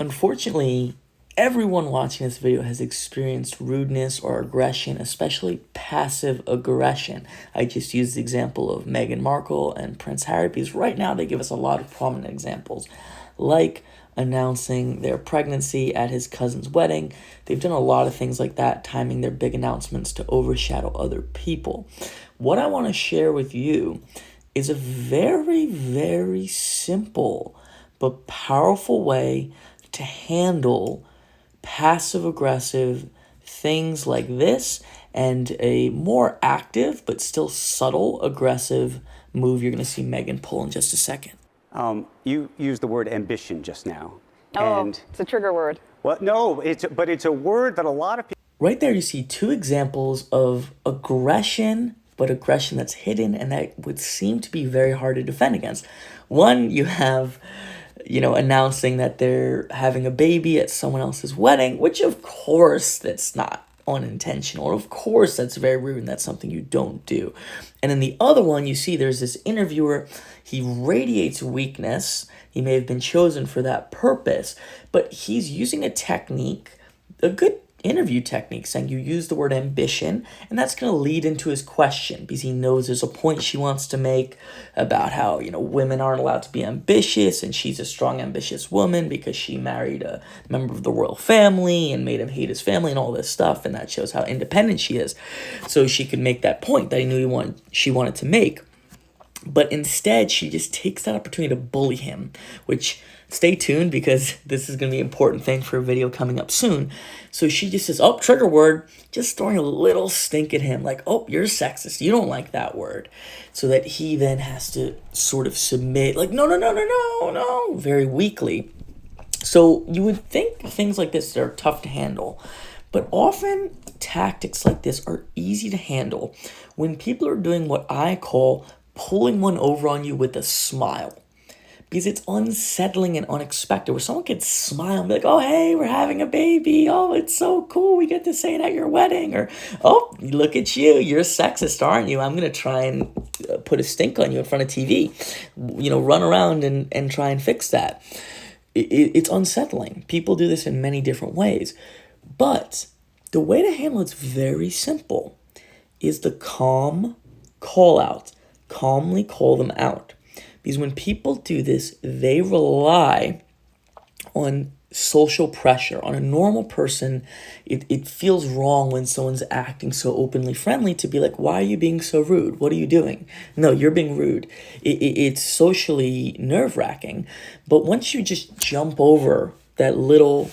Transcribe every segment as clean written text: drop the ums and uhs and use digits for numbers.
Unfortunately, everyone watching this video has experienced rudeness or aggression, especially passive aggression. I just used the example of Meghan Markle and Prince Harry because right now they give us a lot of prominent examples, like announcing their pregnancy at his cousin's wedding. They've done a lot of things like that, timing their big announcements to overshadow other people. What I want to share with you is a very, very simple but powerful way to handle passive aggressive things like this and a more active but still subtle aggressive move you're going to see Megan pull in just a second. You used the word ambition just now. Oh, and it's a trigger word. well, no, but it's a word that a lot of people. Right there, you see two examples of aggression, but aggression that's hidden and that would seem to be very hard to defend against. One, you have, announcing that they're having a baby at someone else's wedding, which of course that's not unintentional. Of course that's very rude and that's something you don't do. And then the other one, you see there's this interviewer, he radiates weakness. He may have been chosen for that purpose, but he's using a technique, a good interview technique, saying you use the word ambition, and that's going to lead into his question because he knows there's a point she wants to make about how, women aren't allowed to be ambitious, and she's a strong, ambitious woman because she married a member of the royal family and made him hate his family and all this stuff, and that shows how independent she is. So she could make that point that he knew she wanted to make. But instead, she just takes that opportunity to bully him, which, stay tuned because this is going to be an important thing for a video coming up soon. So she just says, oh, trigger word, just throwing a little stink at him, like, oh, you're sexist, you don't like that word. So that he then has to sort of submit, like, no, very weakly. So you would think things like this are tough to handle, but often tactics like this are easy to handle when people are doing what I call pulling one over on you with a smile. Because it's unsettling and unexpected, where someone could smile and be like, oh, hey, we're having a baby. Oh, it's so cool. We get to say it at your wedding. Or, oh, look at you. You're a sexist, aren't you? I'm going to try and put a stink on you in front of TV. Run around and try and fix that. It's unsettling. People do this in many different ways. But the way to handle it's very simple, is the calm call out. Calmly call them out. Because when people do this, they rely on social pressure. On a normal person, it feels wrong when someone's acting so openly friendly to be like, why are you being so rude? What are you doing? No, you're being rude. It's socially nerve-wracking. But once you just jump over that little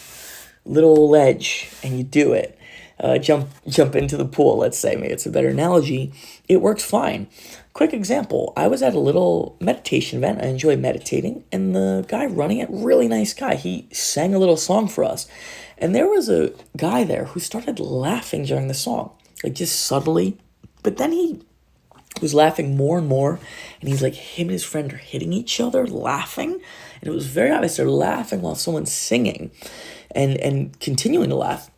ledge and you do it, jump into the pool, let's say, maybe it's a better analogy, it works fine. Quick example, I was at a little meditation event. I enjoy meditating, and the guy running it, really nice guy, he sang a little song for us. And there was a guy there who started laughing during the song, like just subtly, but then he was laughing more and more, and he's like, him and his friend are hitting each other, laughing, and it was very obvious they're laughing while someone's singing, and continuing to laugh.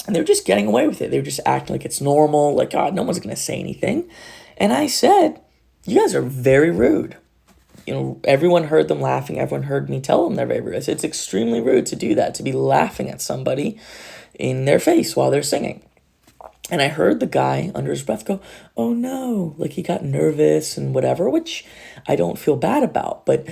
And they're just getting away with it. They're just acting like it's normal, like, God, no one's going to say anything. And I said, you guys are very rude. Everyone heard them laughing. Everyone heard me tell them they're very rude. I said, it's extremely rude to do that, to be laughing at somebody in their face while they're singing. And I heard the guy under his breath go, oh no, like he got nervous and whatever, which I don't feel bad about. But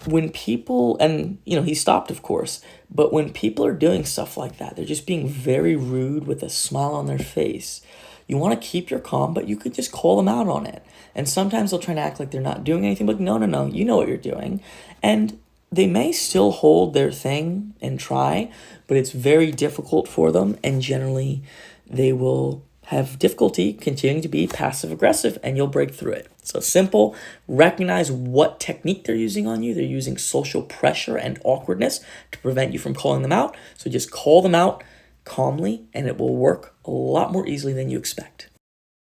when people, and he stopped, of course, but when people are doing stuff like that, they're just being very rude with a smile on their face. You want to keep your calm, but you could just call them out on it. And sometimes they'll try to act like they're not doing anything, but no, you know what you're doing. And they may still hold their thing and try, but it's very difficult for them, and generally they will have difficulty continuing to be passive aggressive, and you'll break through it. So simple, recognize what technique they're using on you. They're using social pressure and awkwardness to prevent you from calling them out. So just call them out calmly, and it will work a lot more easily than you expect.